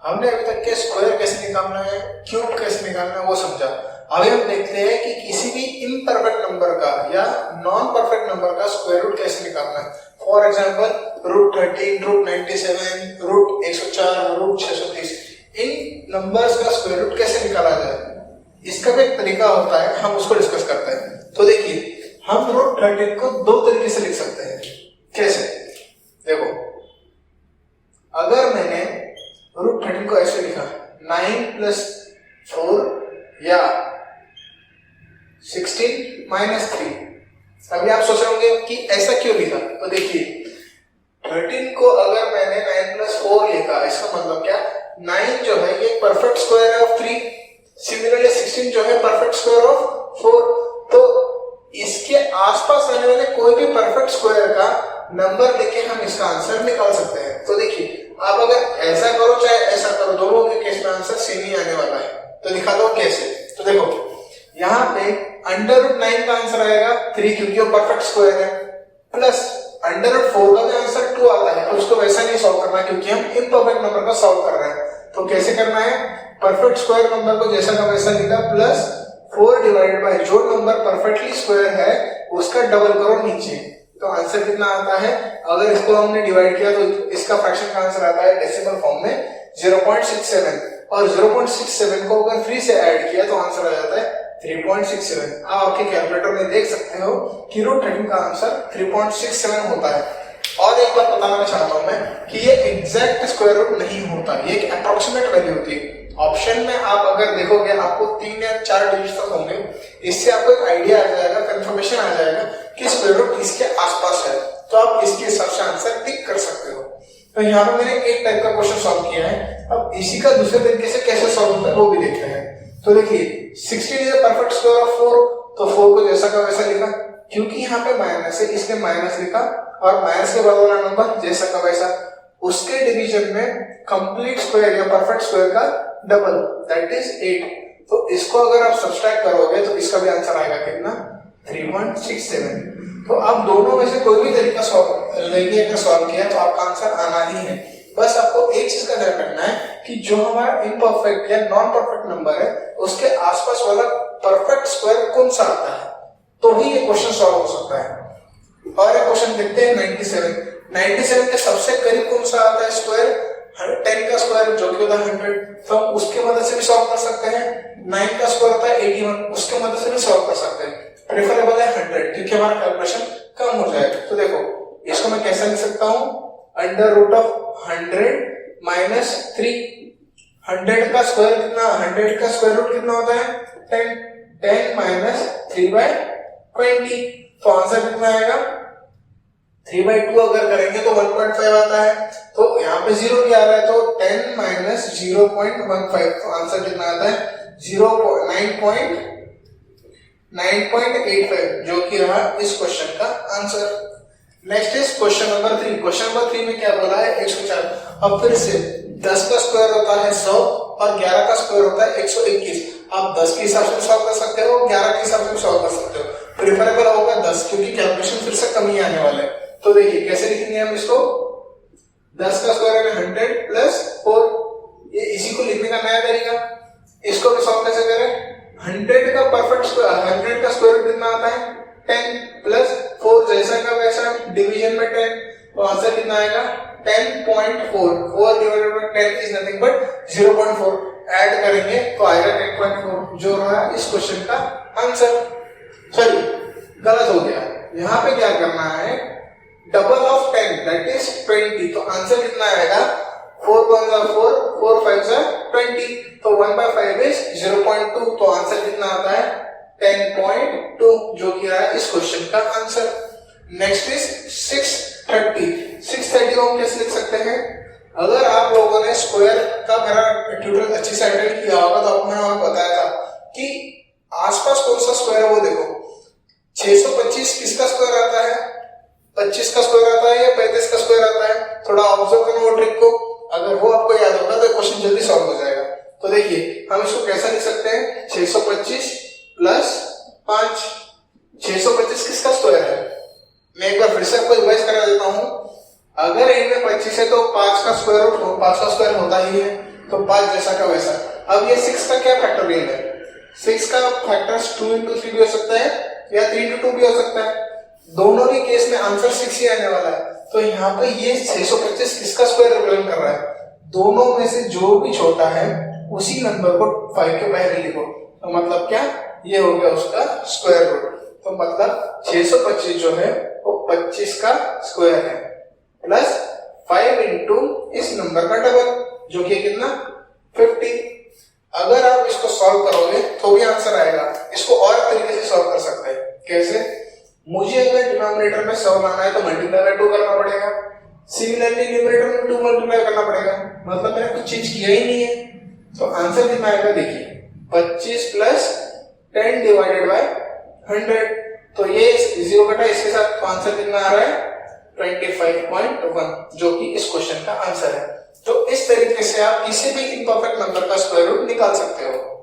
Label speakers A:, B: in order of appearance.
A: हमने अभी तक के स्क्वायर कैसे निकालना है, क्यूब कैसे निकालना है वो समझा। अभी हम देखते हैं कि किसी भी इम्परफेक्ट नंबर का या नॉन परफेक्ट नंबर का स्क्वायर रूट कैसे निकालना है। For example root 13, root 97, root 104, root 630, इन नंबर्स का स्क्वायर रूट कैसे निकाला जाए, इसका भी एक तरीका होता है, हम उसको डिस्कस करते हैं। तो देखिए, हम रूट 13 को दो तरीके से लिख सकते हैं। कैसे? देखो, अगर मैंने रूट 13 को ऐसे लिखा 9 + 4 या 16 - 3, अभी आप सोच रहे होंगे कि ऐसा क्यों लिखा। तो देखिए, 13 को अगर मैंने 9 + 4 लिखा, इसका मतलब क्या, 9 जो है ये परफेक्ट स्क्वायर है ऑफ 3, सिमिलरली 16 जो है परफेक्ट स्क्वायर ऑफ 4। तो इसके आसपास आने वाले कोई भी परफेक्ट स्क्वायर का नंबर लेके हम इसका आंसर निकाल सकते हैं। तो देखिए, आप अगर ऐसा करो चाहे ऐसा करो, दोनों के केस में आंसर सेम ही आने वाला है। तो दिखा दो कैसे। तो देखो, यहाँ पे √9 का आंसर आएगा 3, क्योंकि वो परफेक्ट स्क्वायर है, प्लस √4 का भी आंसर 2 आता है। तो उसको वैसा नहीं सॉल्व करना, क्योंकि हम इम्परफेक्ट नंबर को सॉल्व कर रहे हैं। तो कैसे करना है, परफेक्ट स्क्वायर नंबर को जैसा का वैसा लिखा, प्लस 4 डिवाइडेड बाय जो नंबर परफेक्टली स्क्वायर है उसका डबल करो नीचे। तो आंसर कितना आता है, अगर इसको हमने डिवाइड किया तो इसका फ्रैक्शन का आंसर आता है डेसिमल फॉर्म में 0.67, और 0.67 को अगर 3 से ऐड किया तो आंसर आ जाता है 3.67। आप आपके कैलकुलेटर में देख सकते हो कि रूट 13 का आंसर 3.67 होता है। और एक बात बताना चाहता हूं मैं कि ये एग्जैक्ट स्क्वायर रूट नहीं होता, ये एक अप्रोक्सीमेट वैल्यू होती है। ऑप्शन में आप अगर देखोगे आपको 3 या 4 डिजिट तक होंगे, इससे आपको एक आइडिया आ जाएगा, कंफर्मेशन आ जाएगा कि स्क्वायर रूट इसके आसपास है, तो आप इसके हिसाब से आंसर टिक कर सकते हो। तो यहाँ पे मैंने एक टाइप का क्वेश्चन सॉल्व किया है। अब इसी का दूसरे तरीके से कैसे सॉल्व होता है वो भी देखते हैं। तो देखिए, 16 is a perfect square of 4, तो 4 को जैसा का वैसा लिखा, क्योंकि यहाँ पे माइनस है इसलिए माइनस लिखा, और माइनस के बाद वाला नंबर जैसा का वैसा, उसके डिवीजन में कंप्लीट स्क्वायर या परफेक्ट स्क्वायर का डबल, दैट इज 8। तो इसको अगर आप सब्सट्रैक्ट करोगे तो इसका भी आंसर आएगा कितना, 3.67। तो आप दोनों में से कोई भी तरीका सॉल्व लेके अगर सॉल्व किया तो आपका आंसर आना ही है। बस आपको एक चीज का ध्यान रखना है कि जो हमारा इम्परफेक्ट या नॉन परफेक्ट नंबर है उसके आसपास वाला परफेक्ट स्क्वायर कौन सा आता है, तो ही ये क्वेश्चन सॉल्व हो सकता है। और एक क्वेश्चन देखते हैं 97 के सबसे करीब कौन सा आता है स्क्वायर, 10 का स्क्वायर जो कि होता है 100, तो हम उसके मदद से भी सॉल्व कर सकते हैं। 9 का स्क्वायर होता है 81, उसके मदद से भी सॉल्व कर सकते हैं। प्रेफरेबल है 100, क्योंकि हमारा कैलकुलेशन कम हो जाएगा। तो देखो, इसको मैं कैसा लिख सकता हूं, √100 - 3। 100 का स्क्वायर कितना, 100 का स्क्वायर रूट कितना होता है 10, 10 - 3/20, तो आंसर कितना आएगा 3/2। अगर करेंगे तो 1.5 आता है, तो यहाँ पे 0 भी आ रहा है, तो 10 - 0.15, तो आंसर कितना आता है 9.85, जो कि रहा इस क्वेश्चन का answer. Next is question number 3। Question number 3 में क्या बोला है, 104। अब फिर से 10 का स्क्वायर होता है 100 और 11 का स्क्वायर होता है 121। आप 10 के हिसाब से सॉल्व कर सकते हो, 11 के हिसाब से सॉल्व कर सकते हो। प्रेफरेबल होगा 10, क्योंकि कैलकुलेशन फिर से कम ही आने वाला है। तो देखिए कैसे लिखेंगे हम इसको, 10 का स्क्वायर है 100 + 4, ये इसी को लिखने का नया तरीका। इसको भी सॉल्व कैसे करें, 100 का परफेक्ट स्क्वायर, 100 का स्क्वायर रूट कितना आता है 10 + 4 जैसा का वैसा, डिवीजन में 10, तो आंसर कितना आएगा 10.4। 4 divided by 10 is nothing but 0.4, add करेंगे तो आएगा 10.4, जो रहा इस क्वेश्चन का आंसर। सॉरी, गलत हो गया, यहाँ पे क्या करना है, डबल ऑफ 10 दैट इज 20, तो आंसर कितना आएगा 4 × 1 = 4, 4 × 5 = 20, तो 1/5 इज 0.2, तो आंसर कितना आता है 10.2, जो कि रहा इस क्वेश्चन का आंसर। नेक्स्ट इज 630 को हम कैसे लिख सकते हैं, अगर आप लोगों ने स्क्वायर का मेरा ट्यूटोरियल अच्छी से अटेंड किया होगा तो आपको मैंने बताया था कि आसपास कौन सा स्क्वायर है वो देखो। 625 किसका स्क्वायर आता है, 25 का स्क्वायर आता है या 35 का स्क्वायर आता है, थोड़ा ऑब्जर्व करना वो ट्रिक को, अगर वो आपको याद होगा तो क्वेश्चन जल्दी सॉल्व हो जाएगा। तो देखिए हम इसको कैसा लिख सकते हैं, 625 + 5, 625 किसका स्क्वायर है, मैं एक बार फिर से आपको रिवाइज करा देता हूं। अगर इनमें 25 है तो 5 का स्क्वायर होता ही है, तो 5 जैसा का वैसा। अब ये 6 का क्या फैक्टोरियल है? 6 का फैक्टर्स 2 into 3 भी हो सकता है या 3 into 2 भी हो सकता है। दोनों के केस में आंसर 6 ही आने वाला है। तो यहाँ पे ये 625 किसका स्क्वायर रिप्रेजेंट कर रहा है? दोनों में से जो भी छोटा है उसी नंबर को 5 के पहले लिखो। तो मतलब क्या? ये हो गया उसका स्क्वायर रूट। तो मतलब 625 जो है वो 25 का स्क्वायर है प्लस 5 इंटू इस नंबर का डबल जो कि कितना? 50। अगर आप इसको सॉल्व करोगे तो भी आंसर आएगा। इसको और तरीके से सॉल्व कर सकते हैं। कैसे? मुझे अगर डिनोमिनेटर में 100 लाना है तो मल्टीप्लाई बाय 2 करना पड़ेगा। सिमिलरली न्यूमरेटर में 2 मल्टीप्लाई करना पड़ेगा। मतलब मैंने कुछ चेंज किया ही नहीं है। तो आंसर कितना आएगा? देखिए 25 प्लस 10 डिवाइडेड बाय 100। तो ये 0 कटा इसके साथ, तो आंसर कितना आ रहा है? 25.1 जो कि इस क्वेश्चन का आंसर है। तो इस तरीके से आप किसी भी इम्परफेक्ट नंबर का स्क्वायर रूट निकाल सकते हो।